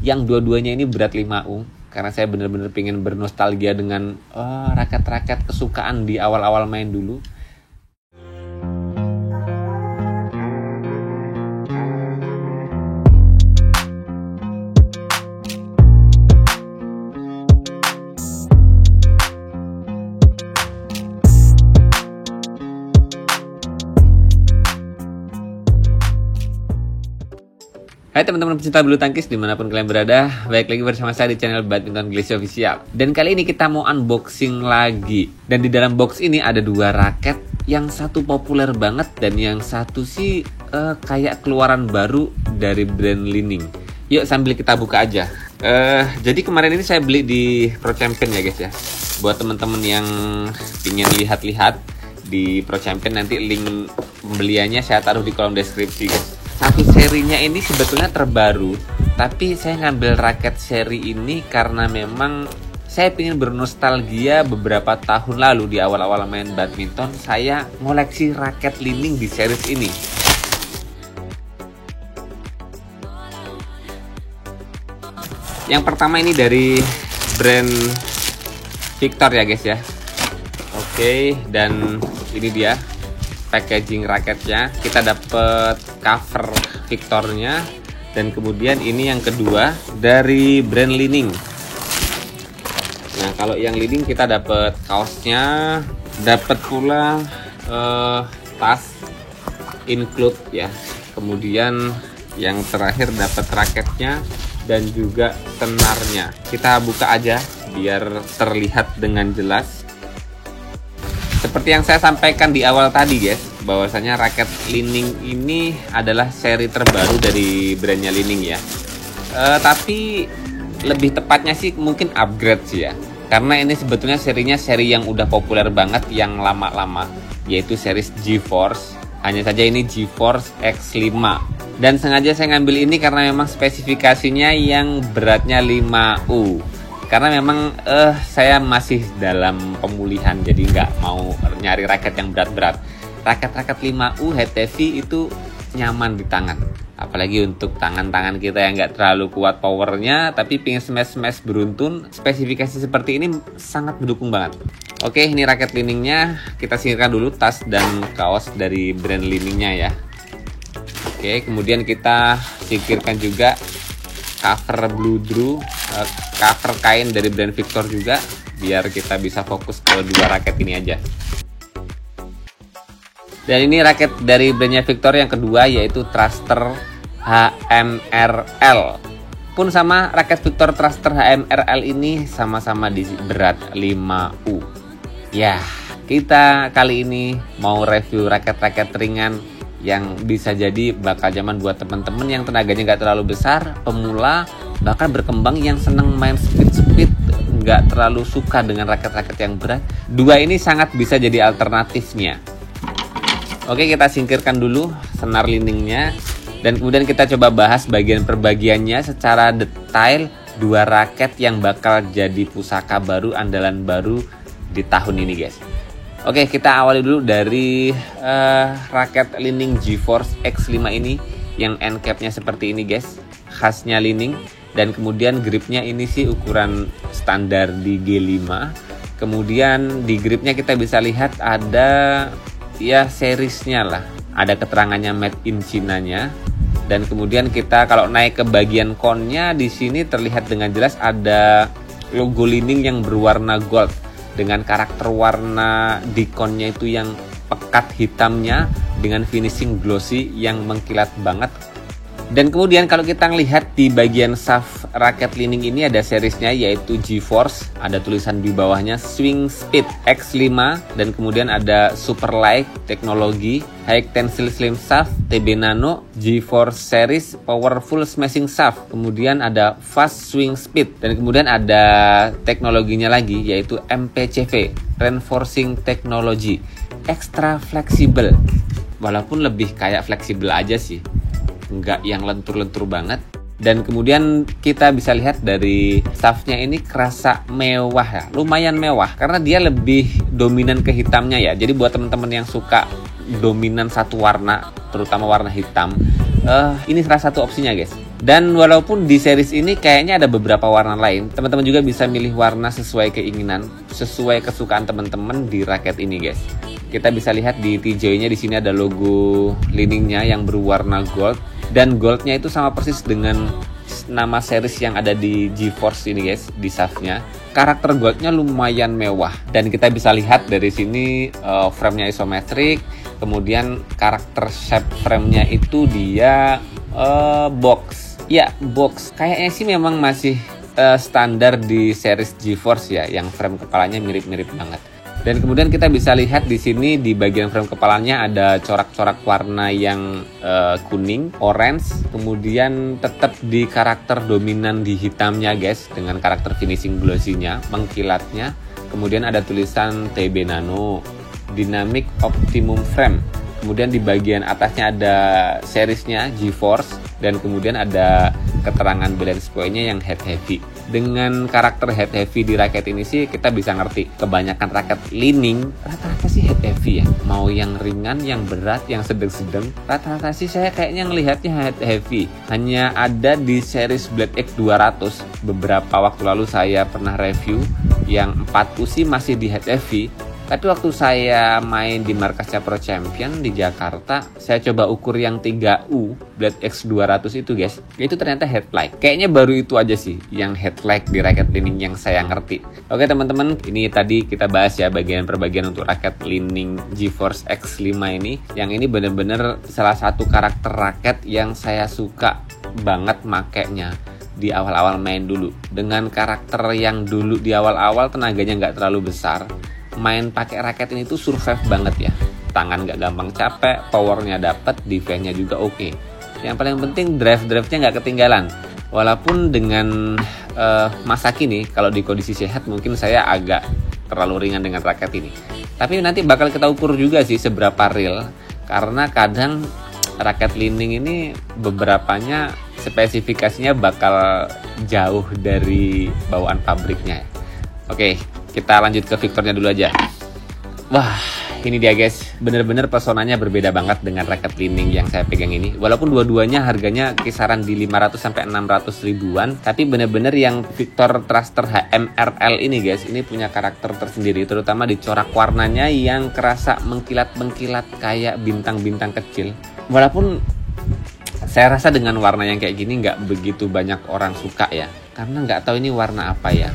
yang dua-duanya ini berat 5U, karena saya benar-benar pengen bernostalgia dengan raket-raket kesukaan di awal-awal main dulu. Hai teman-teman pecinta bulu tangkis dimanapun kalian berada, balik lagi bersama saya di channel Badminton Glacier Official. Dan kali ini kita mau unboxing lagi. Dan di dalam box ini ada dua raket, yang satu populer banget dan yang satu sih kayak keluaran baru dari brand Li-Ning. Yuk sambil kita buka aja. Jadi kemarin ini saya beli di Pro Champion ya guys ya. Buat teman-teman yang ingin lihat-lihat di Pro Champion, nanti link pembeliannya saya taruh di kolom deskripsi guys. Satu serinya ini sebetulnya terbaru, tapi saya ngambil raket seri ini karena memang saya ingin bernostalgia. Beberapa tahun lalu di awal-awal main badminton, saya ngoleksi raket Li-Ning di series ini. Yang pertama ini dari brand Victor ya guys ya. Oke, dan ini dia packaging raketnya. Kita dapat cover Victornya, dan kemudian ini yang kedua dari brand Li-Ning. Nah, kalau yang Li-Ning kita dapat kaosnya, dapat pula tas include ya. Kemudian yang terakhir dapat raketnya dan juga senarnya. Kita buka aja biar terlihat dengan jelas. Seperti yang saya sampaikan di awal tadi guys, bahwasanya raket Li-Ning ini adalah seri terbaru dari brandnya Li-Ning ya. Tapi lebih tepatnya sih mungkin upgrade sih ya. Karena ini sebetulnya serinya seri yang udah populer banget, yang lama-lama, yaitu series GeForce. Hanya saja ini GeForce X5. Dan sengaja saya ngambil ini karena memang spesifikasinya yang beratnya 5U. Karena memang saya masih dalam pemulihan, jadi nggak mau nyari raket yang berat-berat. Raket-raket 5U HTV itu nyaman di tangan. Apalagi untuk tangan-tangan kita yang nggak terlalu kuat powernya, tapi pengen smash-smash beruntun, spesifikasi seperti ini sangat mendukung banget. Oke, ini raket Li-Ningnya. Kita singkirkan dulu tas dan kaos dari brand Li-Ningnya ya. Oke, kemudian kita singkirkan juga cover Blue Drew, cover kain dari brand Victor juga, biar kita bisa fokus ke dua raket ini aja. Dan ini raket dari brandnya Victor yang kedua, yaitu Thruster HMRL. Pun sama, raket Victor Thruster HMRL ini sama-sama di berat 5U. Ya, kita kali ini mau review raket-raket ringan yang bisa jadi bakal zaman buat temen-temen yang tenaganya nggak terlalu besar, pemula, bahkan berkembang yang seneng main speed-speed, nggak terlalu suka dengan raket-raket yang berat. Dua ini sangat bisa jadi alternatifnya. Oke, kita singkirkan dulu senar Li-Ningnya, dan kemudian kita coba bahas bagian perbagiannya secara detail. Dua raket yang bakal jadi pusaka baru, andalan baru di tahun ini guys. Oke, kita awali dulu dari raket Li-Ning GeForce X5 ini, yang end capnya seperti ini guys, khasnya Li-Ning. Dan kemudian gripnya ini sih ukuran standar di G5. Kemudian di gripnya kita bisa lihat ada ya seriesnya lah, ada keterangannya made in China-nya. Dan kemudian kita kalau naik ke bagian konnya, di sini terlihat dengan jelas ada logo Li-Ning yang berwarna gold, dengan karakter warna dikonnya itu yang pekat hitamnya dengan finishing glossy yang mengkilat banget. Dan kemudian kalau kita lihat di bagian shaft raket Li-Ning ini ada seriesnya, yaitu GeForce, ada tulisan di bawahnya Swing Speed X5, dan kemudian ada Super Light teknologi, High Tensile Slim Shaft TB Nano, GeForce Series Powerful Smashing Shaft, kemudian ada Fast Swing Speed, dan kemudian ada teknologinya lagi, yaitu MPCV Reinforcing Technology, Extra Flexible. Walaupun lebih kayak fleksibel aja sih, nggak yang lentur-lentur banget. Dan kemudian kita bisa lihat dari shaftnya ini kerasa mewah ya, lumayan mewah karena dia lebih dominan ke hitamnya ya. Jadi buat teman-teman yang suka dominan satu warna, terutama warna hitam, ini salah satu opsinya guys. Dan walaupun di series ini kayaknya ada beberapa warna lain, teman-teman juga bisa milih warna sesuai keinginan, sesuai kesukaan teman-teman di raket ini guys. Kita bisa lihat di TJ-nya di sini ada logo liningnya yang berwarna gold, dan goldnya itu sama persis dengan nama series yang ada di GeForce ini guys, di shaftnya. Karakter goldnya lumayan mewah, dan kita bisa lihat dari sini frame-nya isometrik, kemudian karakter shape frame-nya itu dia box. Ya, box. Kayaknya sih memang masih standar di series GeForce ya, yang frame kepalanya mirip-mirip banget. Dan kemudian kita bisa lihat di sini di bagian frame kepalanya ada corak-corak warna yang kuning, orange, kemudian tetap di karakter dominan di hitamnya guys, dengan karakter finishing glossy-nya, mengkilatnya. Kemudian ada tulisan TB Nano, Dynamic Optimum Frame. Kemudian di bagian atasnya ada seriesnya GeForce, dan kemudian ada keterangan balance point-nya yang head heavy. Dengan karakter head heavy di raket ini sih kita bisa ngerti, kebanyakan raket lining rata-rata sih head heavy ya. Mau yang ringan, yang berat, yang sedang-sedang, rata-rata sih saya kayaknya ngelihatnya head heavy. Hanya ada di series Blade X 200, beberapa waktu lalu saya pernah review yang 4U sih masih di head heavy. Tapi waktu saya main di markasnya Pro Champion di Jakarta, saya coba ukur yang 3U Blade X 200 itu guys, itu ternyata headlight. Kayaknya baru itu aja sih yang headlight di raket lining yang saya ngerti. Oke teman-teman, ini tadi kita bahas ya bagian per bagian untuk raket lining GeForce X5 ini. Yang ini bener-bener salah satu karakter raket yang saya suka banget makainya di awal-awal main dulu. Dengan karakter yang dulu di awal-awal tenaganya nggak terlalu besar, main pakai raket ini tuh survive banget ya. Tangan gak gampang capek, powernya dapet, defense-nya juga oke. Yang paling penting drive-nya gak ketinggalan. Walaupun dengan masa kini kalau di kondisi sehat mungkin saya agak terlalu ringan dengan raket ini. Tapi nanti bakal kita ukur juga sih seberapa real, karena kadang raket lining ini beberapanya spesifikasinya bakal jauh dari bawaan pabriknya. Oke, kita lanjut ke Victornya dulu aja. Wah, ini dia guys, bener-bener pesonanya berbeda banget dengan raket lining yang saya pegang ini. Walaupun dua-duanya harganya kisaran di 500 sampai 600 ribuan, tapi bener-bener yang Victor Thruster HMRL ini guys, ini punya karakter tersendiri, terutama di corak warnanya yang kerasa mengkilat-mengkilat kayak bintang-bintang kecil. Walaupun saya rasa dengan warna yang kayak gini nggak begitu banyak orang suka ya, karena nggak tahu ini warna apa ya.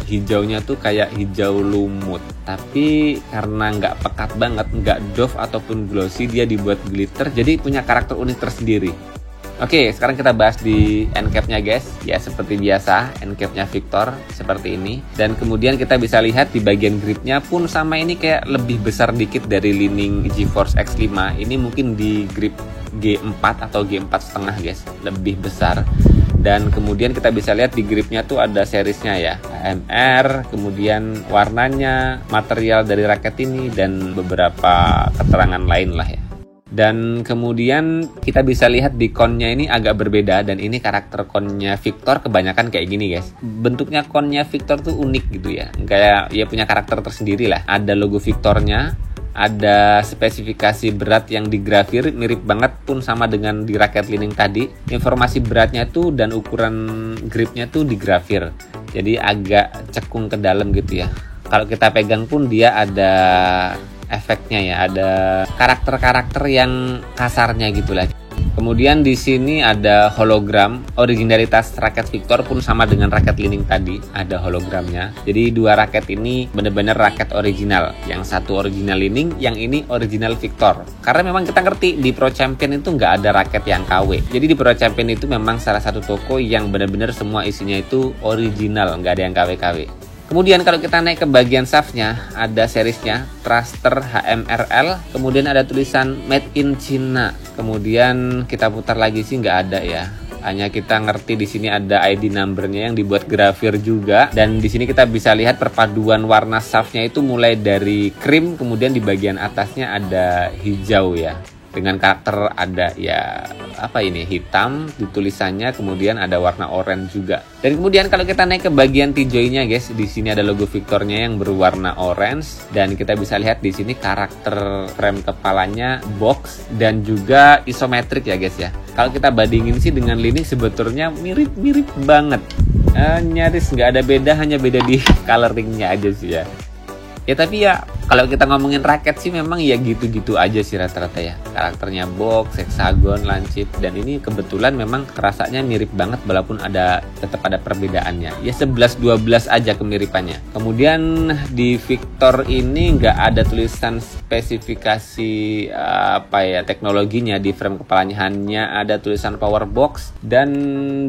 Hijaunya tuh kayak hijau lumut, tapi karena nggak pekat banget, nggak doff ataupun glossy, dia dibuat glitter, jadi punya karakter unik tersendiri. Oke, sekarang kita bahas di end cap-nya guys. Ya seperti biasa, end cap-nya Victor seperti ini. Dan kemudian kita bisa lihat di bagian gripnya pun sama, ini kayak lebih besar dikit dari lining GeForce X5. Ini mungkin di grip G4 atau G4,5 guys, lebih besar. Dan kemudian kita bisa lihat di gripnya tuh ada seriesnya ya, AMR, kemudian warnanya, material dari raket ini, dan beberapa keterangan lain lah ya. Dan kemudian kita bisa lihat di konnya ini agak berbeda, dan ini karakter konnya Victor kebanyakan kayak gini guys. Bentuknya konnya Victor tuh unik gitu ya, kayak ya punya karakter tersendiri lah. Ada logo Victornya, ada spesifikasi berat yang digrafir mirip banget pun sama dengan di raket lining tadi. Informasi beratnya tuh dan ukuran gripnya tuh digrafir, jadi agak cekung ke dalam gitu ya. Kalau kita pegang pun dia ada efeknya ya, ada karakter-karakter yang kasarnya gitulah. Kemudian di sini ada hologram. Originalitas raket Victor pun sama dengan raket lining tadi, ada hologramnya. Jadi dua raket ini benar-benar raket original. Yang satu original lining, yang ini original Victor. Karena memang kita ngerti di Pro Champion itu nggak ada raket yang KW. Jadi di Pro Champion itu memang salah satu toko yang benar-benar semua isinya itu original, nggak ada yang KW-KW. Kemudian kalau kita naik ke bagian shaftnya, ada seriesnya Thruster HMRL, kemudian ada tulisan Made in China. Kemudian kita putar lagi sih nggak ada ya. Hanya kita ngerti di sini ada ID numbernya yang dibuat grafir juga, dan di sini kita bisa lihat perpaduan warna shaftnya itu mulai dari krim, kemudian di bagian atasnya ada hijau ya. dengan karakter ada ya apa ini hitam di tulisannya, kemudian ada warna oranye juga. Dan kemudian kalau kita naik ke bagian T-joy-nya guys, di sini ada logo Victornya yang berwarna orange, dan kita bisa lihat di sini karakter frame kepalanya box dan juga isometrik ya guys ya. Kalau kita bandingin sih dengan Li-Ning sebetulnya mirip-mirip banget. Nyaris nggak ada beda, hanya beda di coloringnya aja sih ya. Ya tapi ya kalau kita ngomongin raket sih memang ya gitu-gitu aja sih rata-rata ya. Karakternya box, hexagon, lancip, dan ini kebetulan memang kerasanya mirip banget walaupun tetap ada perbedaannya. Ya 11-12 aja kemiripannya. Kemudian di Victor ini nggak ada tulisan spesifikasi teknologinya di frame kepalanya, hanya ada tulisan power box dan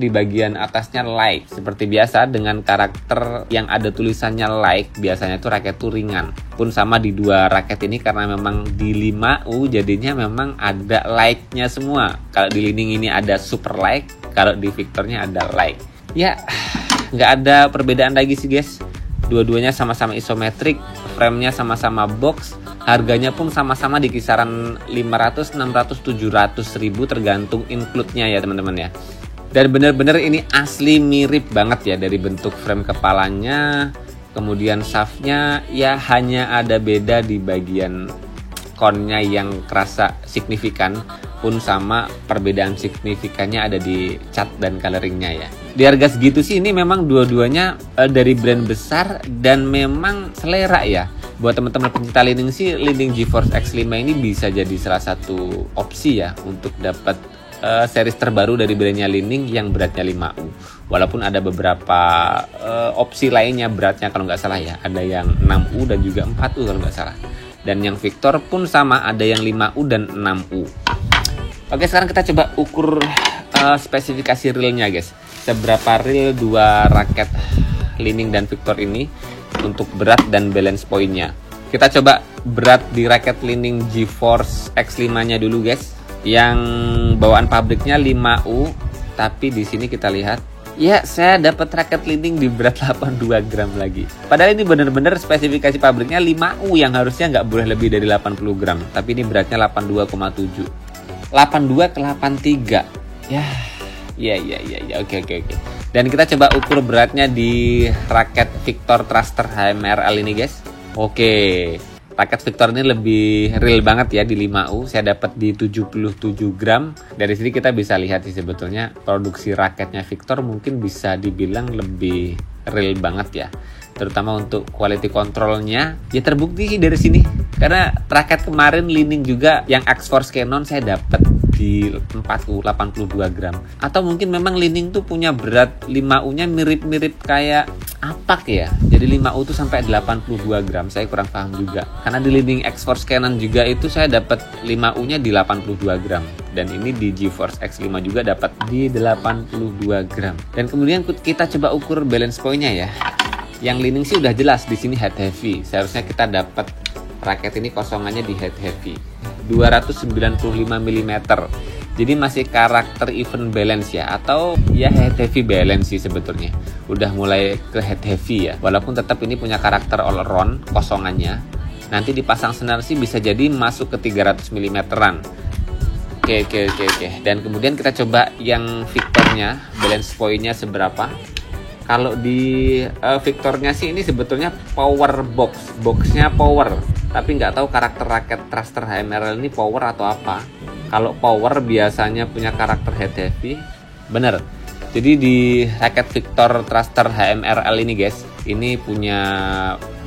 di bagian atasnya like. Seperti biasa dengan karakter yang ada tulisannya like, biasanya tuh raket touring pun sama di dua raket ini, karena memang di 5U jadinya memang ada like-nya semua. Kalau di Li-Ning ini ada super like, kalau di Victornya ada like. Ya nggak ada perbedaan lagi sih guys. Dua-duanya sama-sama isometrik, frame-nya sama-sama box, harganya pun sama-sama di kisaran 500, 600, 700 ribu tergantung include-nya ya teman-teman ya. Dan bener-bener ini asli mirip banget ya dari bentuk frame kepalanya. Kemudian shaftnya ya hanya ada beda di bagian konnya yang kerasa signifikan, pun sama perbedaan signifikannya ada di cat dan coloringnya ya. Di harga segitu sih ini memang dua-duanya dari brand besar dan memang selera ya. Buat teman-teman pencinta Li-Ning sih, Li-Ning GeForce X5 ini bisa jadi salah satu opsi ya untuk dapat series terbaru dari brandnya Li-Ning yang beratnya 5U. Walaupun ada beberapa opsi lainnya beratnya kalau nggak salah ya. Ada yang 6U dan juga 4U kalau nggak salah. Dan yang Victor pun sama, ada yang 5U dan 6U. Oke, sekarang kita coba ukur spesifikasi realnya guys. Seberapa real dua raket Li-Ning dan Victor ini untuk berat dan balance point-nya. Kita coba berat di raket Li-Ning GeForce X5-nya dulu guys. Yang bawaan pabriknya 5U, tapi di sini kita lihat ya saya dapat raket Li-Ning di berat 82 gram lagi. Padahal ini benar-benar spesifikasi pabriknya 5U yang harusnya nggak boleh lebih dari 80 gram, tapi ini beratnya 82,7. 82 ke 83. Ya, oke. Dan kita coba ukur beratnya di raket Victor Thruster HMRL ini guys. Oke. Raket Victor ini lebih real banget ya di 5U. Saya dapat di 77 gram. Dari sini kita bisa lihat sih sebetulnya produksi raketnya Victor mungkin bisa dibilang lebih real banget ya. Terutama untuk quality controlnya. Ya terbukti sih dari sini. Karena raket kemarin Li-Ning juga yang X-Force Cannon saya dapat di 4U 82 gram. Atau mungkin memang Li-Ning tuh punya berat 5U-nya mirip-mirip kayak apak ya. Jadi 5U tuh sampai 82 gram. Saya kurang paham juga. Karena di Li-Ning X-Force Cannon juga itu saya dapat 5U-nya di 82 gram. Dan ini di GeForce X5 juga dapat di 82 gram. Dan kemudian kita coba ukur balance point-nya ya. Yang Li-Ning sih udah jelas di sini head heavy. Seharusnya kita dapat raket ini kosongannya di head heavy 295 mm. Jadi masih karakter even balance ya, atau ya head heavy balance sih sebetulnya. Udah mulai ke head heavy ya. Walaupun tetap ini punya karakter all around kosongannya. Nanti dipasang senar sih bisa jadi masuk ke 300 mm-an. Oke. Dan kemudian kita coba yang Victornya, balance point-nya seberapa. Kalau di Victornya sih ini sebetulnya power boxnya power, tapi nggak tahu karakter raket Thruster HMRL ini power atau apa. Kalau power biasanya punya karakter head heavy, bener. Jadi di raket Victor Thruster HMRL ini guys, ini punya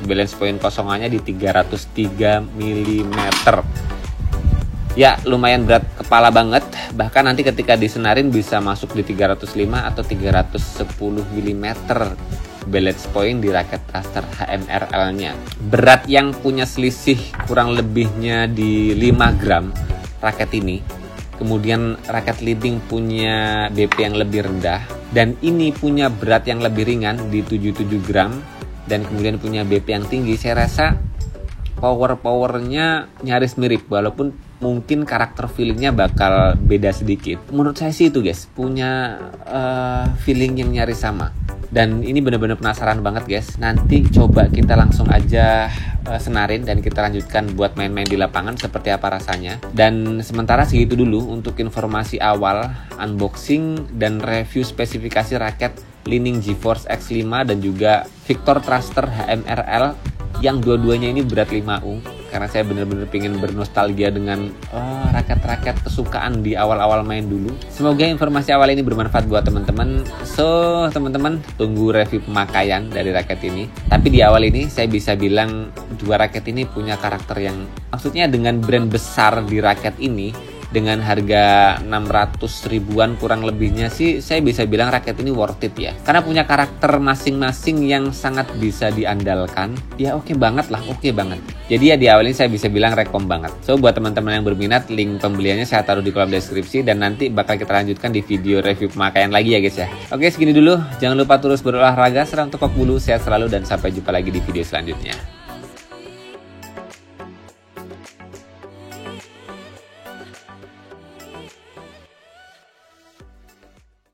balance point kosongannya di 303 mm. Ya lumayan berat kepala banget, bahkan nanti ketika disenarin bisa masuk di 305 atau 310 mm balance point di raket Thruster HMRL-nya. Berat yang punya selisih kurang lebihnya di 5 gram raket ini. Kemudian raket Li-Ning punya BP yang lebih rendah, dan ini punya berat yang lebih ringan di 77 gram, dan kemudian punya BP yang tinggi. Saya rasa powernya nyaris mirip, walaupun mungkin karakter feelingnya bakal beda sedikit. Menurut saya sih itu guys, punya feeling yang nyaris sama. Dan ini bener-bener penasaran banget guys. Nanti coba kita langsung aja senarin dan kita lanjutkan buat main-main di lapangan seperti apa rasanya. Dan sementara segitu dulu untuk informasi awal, unboxing dan review spesifikasi raket Li-Ning GeForce X5 dan juga Victor Thruster HMRL yang dua-duanya ini berat 5U, karena saya bener-bener pengen bernostalgia dengan raket-raket kesukaan di awal-awal main dulu. Semoga informasi awal ini bermanfaat buat teman-teman. So, teman-teman tunggu review pemakaian dari raket ini. Tapi di awal ini saya bisa bilang dua raket ini punya karakter yang, maksudnya dengan brand besar di raket ini, dengan harga 600 ribuan kurang lebihnya sih, saya bisa bilang raket ini worth it ya. Karena punya karakter masing-masing yang sangat bisa diandalkan. Ya oke banget lah, oke banget. Jadi ya di awal ini saya bisa bilang rekom banget. So buat teman-teman yang berminat, link pembeliannya saya taruh di kolom deskripsi. Dan nanti bakal kita lanjutkan di video review pemakaian lagi ya guys ya. Oke segini dulu, jangan lupa terus berolahraga, serang tokok bulu, sehat selalu dan sampai jumpa lagi di video selanjutnya.